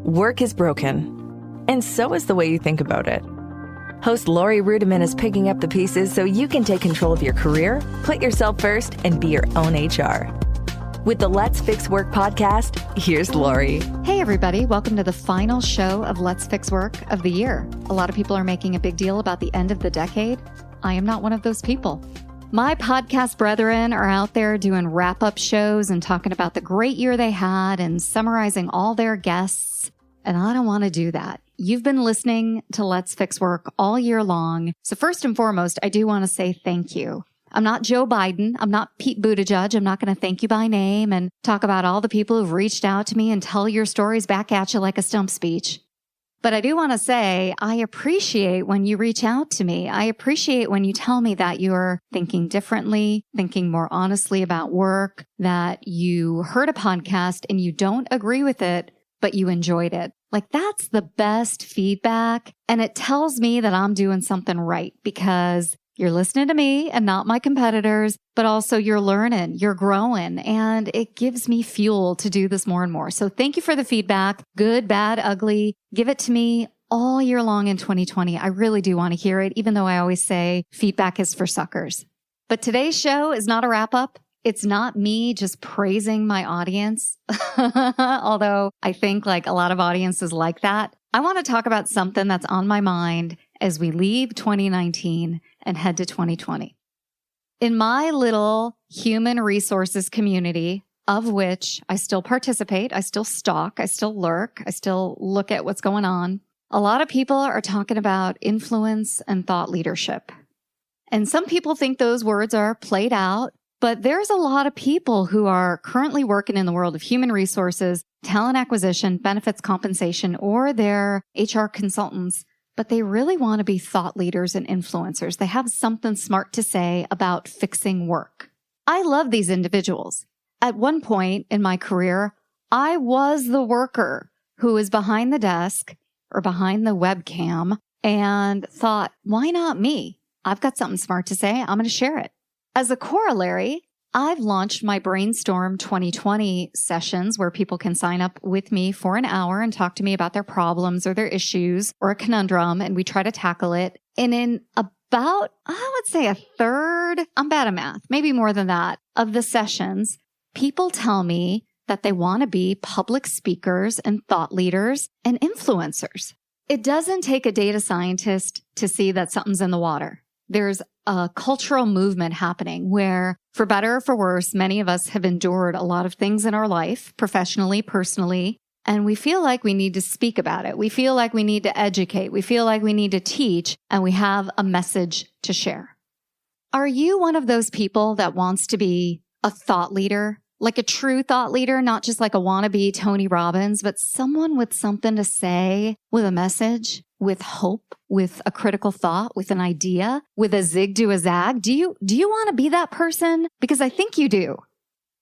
Work is broken, and so is the way you think about it. Host Laurie Rudiman is picking up the pieces so you can take control of your career, put yourself first, and be your own HR. With the Let's Fix Work podcast, here's Laurie. Hey, everybody. Welcome to the final show of Let's Fix Work of the year. A lot of people are making a big deal about the end of the decade. I am not one of those people. My podcast brethren are out there doing wrap-up shows and talking about the great year they had and summarizing all their guests. And I don't want to do that. You've been listening to Let's Fix Work all year long. So first and foremost, I do want to say thank you. I'm not Joe Biden. I'm not Pete Buttigieg. I'm not going to thank you by name and talk about all the people who've reached out to me and tell your stories back at you like a stump speech. But I do want to say I appreciate when you reach out to me. I appreciate when you tell me that you're thinking differently, thinking more honestly about work, that you heard a podcast and you don't agree with it, but you enjoyed it. Like, that's the best feedback. And it tells me that I'm doing something right because you're listening to me and not my competitors, but also you're learning, you're growing, and it gives me fuel to do this more and more. So thank you for the feedback. Good, bad, ugly. Give it to me all year long in 2020. I really do want to hear it, even though I always say feedback is for suckers. But today's show is not a wrap-up. It's not me just praising my audience, although I think like a lot of audiences like that. I want to talk about something that's on my mind as we leave 2019 and head to 2020. In my little human resources community, of which I still participate, I still stalk, I still lurk, I still look at what's going on, a lot of people are talking about influence and thought leadership. And some people think those words are played out, but there's a lot of people who are currently working in the world of human resources, talent acquisition, benefits compensation, or they're HR consultants, but they really want to be thought leaders and influencers. They have something smart to say about fixing work. I love these individuals. At one point in my career, I was the worker who was behind the desk or behind the webcam and thought, why not me? I've got something smart to say. I'm going to share it. As a corollary, I've launched my Brainstorm 2020 sessions where people can sign up with me for an hour and talk to me about their problems or their issues or a conundrum, and we try to tackle it. And in about, I would say a third, I'm bad at math, maybe more than that, of the sessions, people tell me that they want to be public speakers and thought leaders and influencers. It doesn't take a data scientist to see that something's in the water. There's a cultural movement happening where, for better or for worse, many of us have endured a lot of things in our life, professionally, personally, and we feel like we need to speak about it. We feel like we need to educate. We feel like we need to teach, and we have a message to share. Are you one of those people that wants to be a thought leader, like a true thought leader, not just like a wannabe Tony Robbins, but someone with something to say, with a message, with hope, with a critical thought, with an idea, with a zig to a zag? Do you want to be that person? Because I think you do.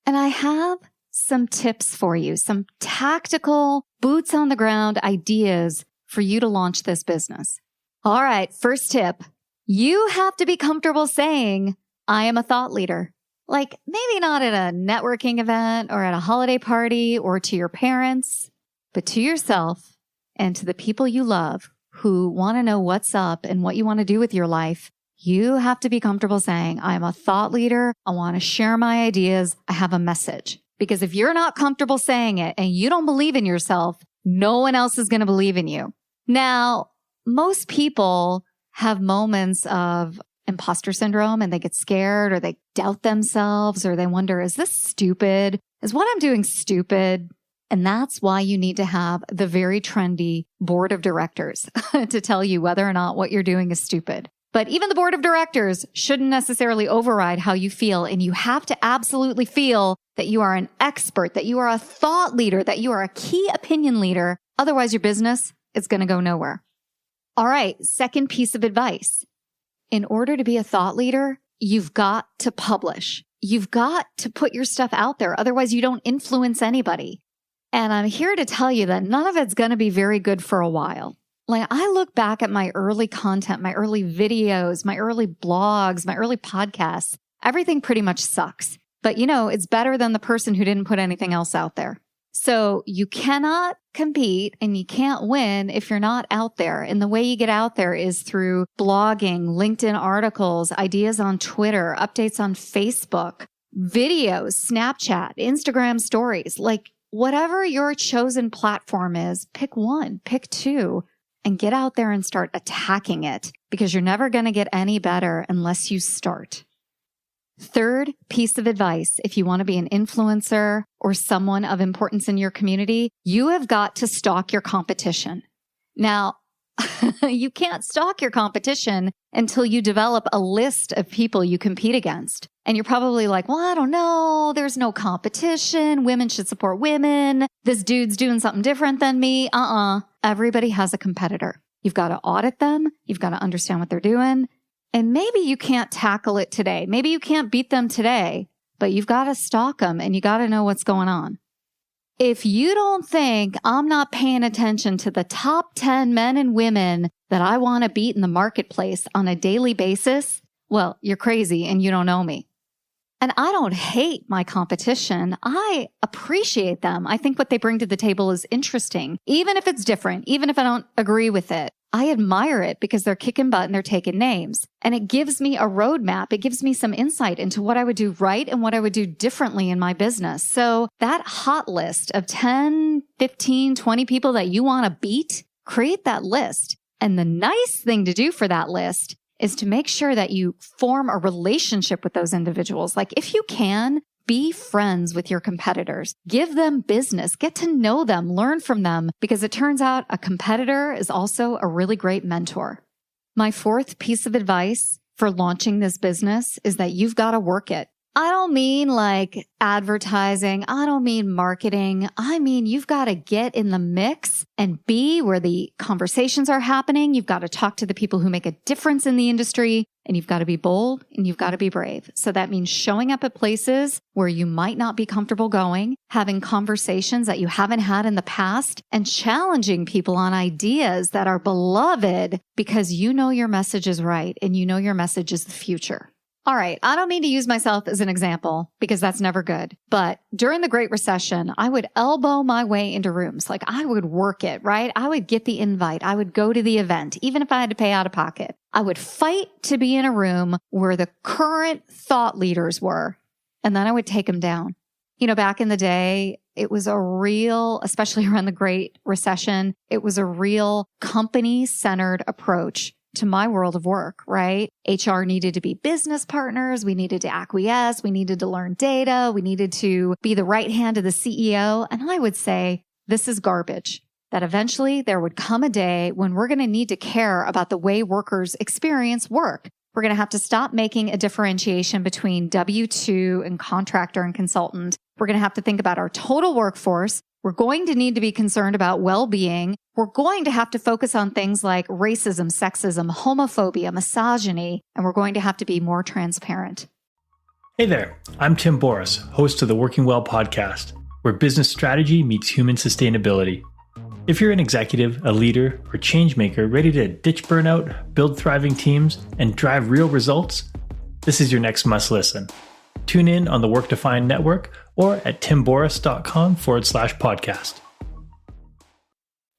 And I have some tips for you, some tactical boots on the ground ideas for you to launch this business. All right. First tip. You have to be comfortable saying, I am a thought leader. Like maybe not at a networking event or at a holiday party or to your parents, but to yourself and to the people you love who want to know what's up and what you want to do with your life. You have to be comfortable saying, I'm a thought leader. I want to share my ideas. I have a message. Because if you're not comfortable saying it and you don't believe in yourself, no one else is going to believe in you. Now, most people have moments of imposter syndrome and they get scared or they doubt themselves or they wonder, is this stupid? Is what I'm doing stupid? And that's why you need to have the very trendy board of directors to tell you whether or not what you're doing is stupid. But even the board of directors shouldn't necessarily override how you feel. And you have to absolutely feel that you are an expert, that you are a thought leader, that you are a key opinion leader. Otherwise, your business is going to go nowhere. All right. Second piece of advice. In order to be a thought leader, you've got to publish. You've got to put your stuff out there. Otherwise, you don't influence anybody. And I'm here to tell you that none of it's going to be very good for a while. Like, I look back at my early content, my early videos, my early blogs, my early podcasts. Everything pretty much sucks. But, it's better than the person who didn't put anything else out there. So you cannot compete and you can't win if you're not out there. And the way you get out there is through blogging, LinkedIn articles, ideas on Twitter, updates on Facebook, videos, Snapchat, Instagram stories, like whatever your chosen platform is, pick one, pick two, and get out there and start attacking it because you're never going to get any better unless you start. Third piece of advice, if you want to be an influencer or someone of importance in your community, you have got to stalk your competition. Now, you can't stalk your competition until you develop a list of people you compete against. And you're probably like, well, I don't know. There's no competition. Women should support women. This dude's doing something different than me. Everybody has a competitor. You've got to audit them. You've got to understand what they're doing. And maybe you can't tackle it today. Maybe you can't beat them today, but you've got to stalk them and you got to know what's going on. If you don't think I'm not paying attention to the top 10 men and women that I want to beat in the marketplace on a daily basis, well, you're crazy and you don't know me. And I don't hate my competition. I appreciate them. I think what they bring to the table is interesting, even if it's different, even if I don't agree with it. I admire it because they're kicking butt and they're taking names. And it gives me a roadmap. It gives me some insight into what I would do right and what I would do differently in my business. So that hot list of 10, 15, 20 people that you want to beat, create that list. And the nice thing to do for that list is to make sure that you form a relationship with those individuals. Like if you can, be friends with your competitors. Give them business. Get to know them. Learn from them. Because it turns out a competitor is also a really great mentor. My fourth piece of advice for launching this business is that you've got to work it. I don't mean like advertising. I don't mean marketing. I mean, you've got to get in the mix and be where the conversations are happening. You've got to talk to the people who make a difference in the industry, and you've got to be bold and you've got to be brave. So that means showing up at places where you might not be comfortable going, having conversations that you haven't had in the past, and challenging people on ideas that are beloved because you know your message is right and you know your message is the future. All right, I don't mean to use myself as an example because that's never good. But during the Great Recession, I would elbow my way into rooms. Like I would work it, right? I would get the invite. I would go to the event, even if I had to pay out of pocket. I would fight to be in a room where the current thought leaders were, and then I would take them down. You know, back in the day, it was a real, especially around the Great Recession, it was a real company-centered approach to my world of work, right? HR needed to be business partners. We needed to acquiesce. We needed to learn data. We needed to be the right hand of the CEO. And I would say, this is garbage. That eventually there would come a day when we're going to need to care about the way workers experience work. We're going to have to stop making a differentiation between W-2 and contractor and consultant. We're going to have to think about our total workforce. We're going to need to be concerned about well-being. We're going to have to focus on things like racism, sexism, homophobia, misogyny, and we're going to have to be more transparent. Hey there, I'm Tim Boris, host of the Working Well podcast, where business strategy meets human sustainability. If you're an executive, a leader, or change maker ready to ditch burnout, build thriving teams, and drive real results, this is your next must listen. Tune in on the Work Defined Network or at timboris.com/podcast.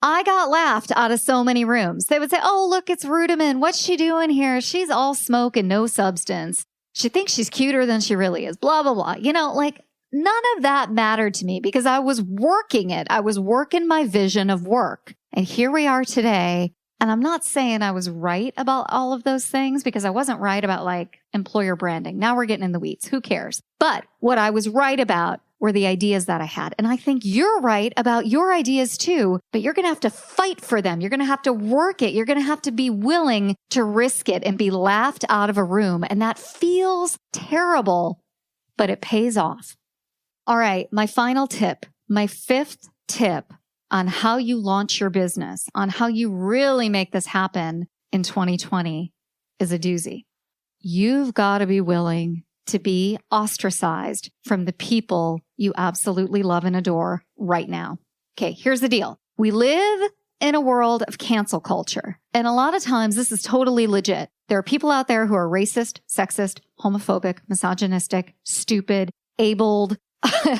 I got laughed out of so many rooms. They would say, oh, look, it's Rudiman. What's she doing here? She's all smoke and no substance. She thinks she's cuter than she really is, blah, blah, blah. You know, like none of that mattered to me because I was working it. I was working my vision of work. And here we are today. And I'm not saying I was right about all of those things because I wasn't right about like employer branding. Now we're getting in the weeds. Who cares? But what I was right about were the ideas that I had. And I think you're right about your ideas too, but you're going to have to fight for them. You're going to have to work it. You're going to have to be willing to risk it and be laughed out of a room. And that feels terrible, but it pays off. All right. My final tip, my fifth tip on how you launch your business, on how you really make this happen in 2020 is a doozy. You've got to be willing to be ostracized from the people you absolutely love and adore right now. Okay, here's the deal. We live in a world of cancel culture. And a lot of times this is totally legit. There are people out there who are racist, sexist, homophobic, misogynistic, stupid, abled,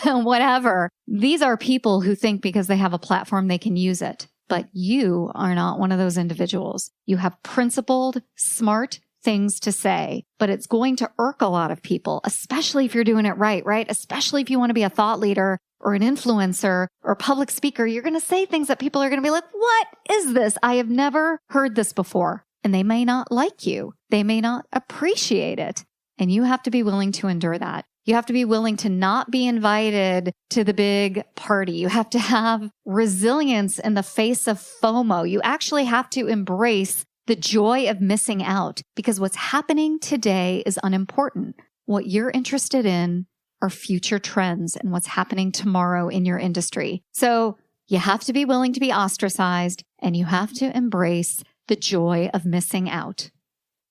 whatever. These are people who think because they have a platform, they can use it. But you are not one of those individuals. You have principled, smart things to say, but it's going to irk a lot of people, especially if you're doing it right? Especially if you want to be a thought leader or an influencer or a public speaker, you're going to say things that people are going to be like, what is this? I have never heard this before. And they may not like you. They may not appreciate it. And you have to be willing to endure that. You have to be willing to not be invited to the big party. You have to have resilience in the face of FOMO. You actually have to embrace the joy of missing out, because what's happening today is unimportant. What you're interested in are future trends and what's happening tomorrow in your industry. So you have to be willing to be ostracized, and you have to embrace the joy of missing out.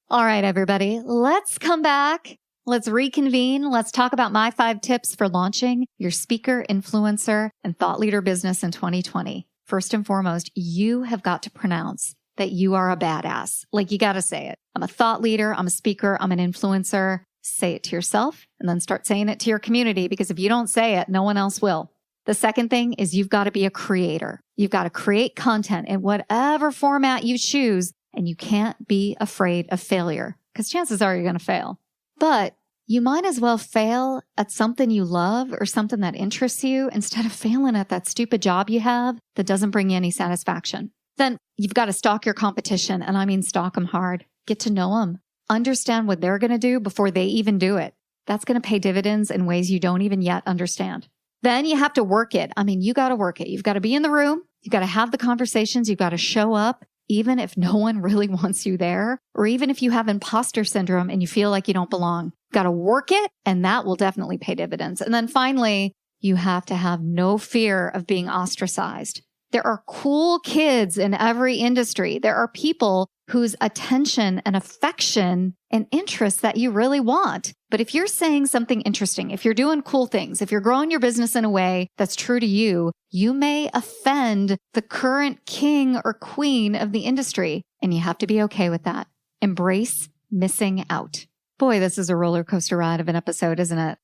All right, everybody, let's come back. Let's reconvene. Let's talk about my 5 tips for launching your speaker, influencer, and thought leader business in 2020. First and foremost, you have got to pronounce that you are a badass. Like, you got to say it. I'm a thought leader. I'm a speaker. I'm an influencer. Say it to yourself and then start saying it to your community, because if you don't say it, no one else will. The second thing is you've got to be a creator. You've got to create content in whatever format you choose, and you can't be afraid of failure, because chances are you're going to fail. But you might as well fail at something you love or something that interests you instead of failing at that stupid job you have that doesn't bring you any satisfaction. Then you've got to stalk your competition. And I mean, stalk them hard. Get to know them. Understand what they're going to do before they even do it. That's going to pay dividends in ways you don't even yet understand. Then you have to work it. I mean, you got to work it. You've got to be in the room. You've got to have the conversations. You've got to show up, even if no one really wants you there, or even if you have imposter syndrome and you feel like you don't belong. You've got to work it, and that will definitely pay dividends. And then finally, you have to have no fear of being ostracized. There are cool kids in every industry. There are people whose attention and affection and interest that you really want. But if you're saying something interesting, if you're doing cool things, if you're growing your business in a way that's true to you, you may offend the current king or queen of the industry. And you have to be okay with that. Embrace missing out. Boy, this is a roller coaster ride of an episode, isn't it?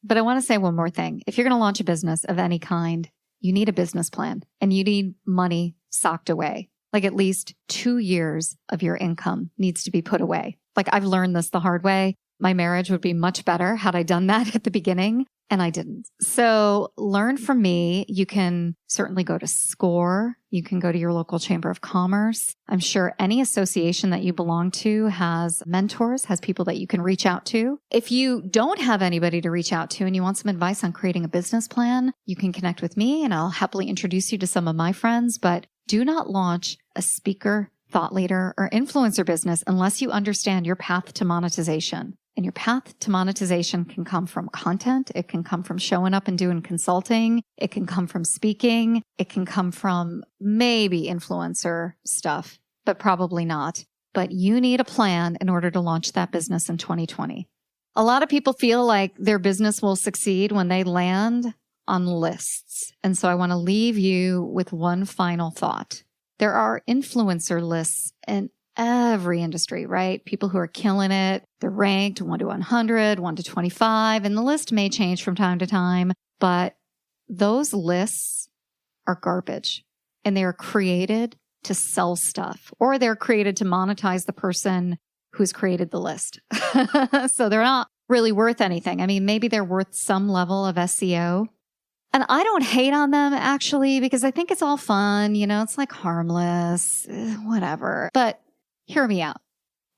But I want to say one more thing. If you're going to launch a business of any kind, you need a business plan, and you need money socked away. Like, at least 2 years of your income needs to be put away. Like, I've learned this the hard way. My marriage would be much better had I done that at the beginning, and I didn't. So learn from me. You can certainly go to SCORE. You can go to your local chamber of commerce. I'm sure any association that you belong to has mentors, has people that you can reach out to. If you don't have anybody to reach out to and you want some advice on creating a business plan, you can connect with me and I'll happily introduce you to some of my friends. But do not launch a speaker, thought leader, or influencer business unless you understand your path to monetization. And your path to monetization can come from content. It can come from showing up and doing consulting. It can come from speaking. It can come from maybe influencer stuff, but probably not. But you need a plan in order to launch that business in 2020. A lot of people feel like their business will succeed when they land on lists. And so I want to leave you with one final thought. There are influencer lists in every industry, right? People who are killing it. They're ranked 1 to 100, 1 to 25, and the list may change from time to time, but those lists are garbage, and they are created to sell stuff, or they're created to monetize the person who's created the list. So they're not really worth anything. I mean, maybe they're worth some level of SEO. And I don't hate on them, actually, because I think it's all fun. You know, it's like harmless, whatever. But hear me out.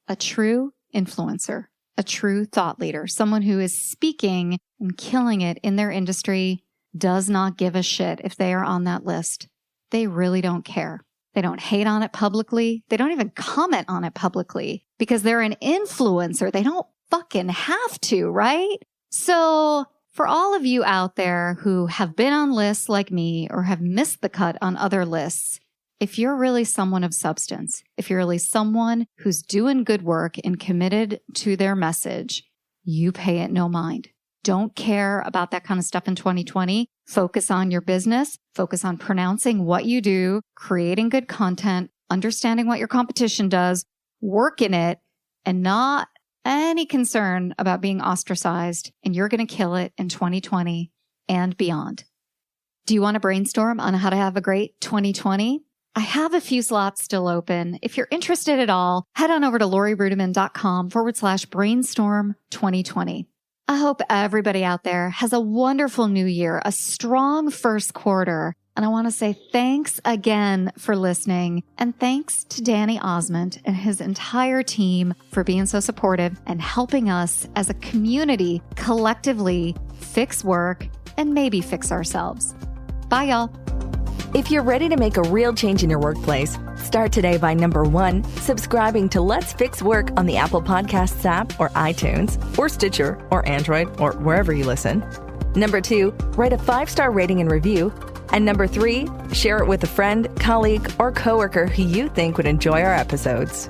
A true influencer, a true thought leader, someone who is speaking and killing it in their industry does not give a shit if they are on that list. They really don't care. They don't hate on it publicly. They don't even comment on it publicly because they're an influencer. They don't fucking have to, right? So for all of you out there who have been on lists like me or have missed the cut on other lists, if you're really someone of substance, if you're really someone who's doing good work and committed to their message, you pay it no mind. Don't care about that kind of stuff in 2020. Focus on your business. Focus on pronouncing what you do, creating good content, understanding what your competition does, work in it, and not any concern about being ostracized. And you're going to kill it in 2020. and beyond. Do you want to brainstorm on how to have a great 2020? I have a few slots still open. If you're interested at all, head on over to lorirudiman.com/brainstorm 2020. I hope everybody out there has a wonderful new year, a strong first quarter. And I want to say thanks again for listening. And thanks to Danny Osmond and his entire team for being so supportive and helping us as a community collectively fix work and maybe fix ourselves. Bye, y'all. If you're ready to make a real change in your workplace, start today by number 1, subscribing to Let's Fix Work on the Apple Podcasts app or iTunes or Stitcher or Android or wherever you listen. Number 2, write a 5-star rating and review. And number 3, share it with a friend, colleague, or coworker who you think would enjoy our episodes.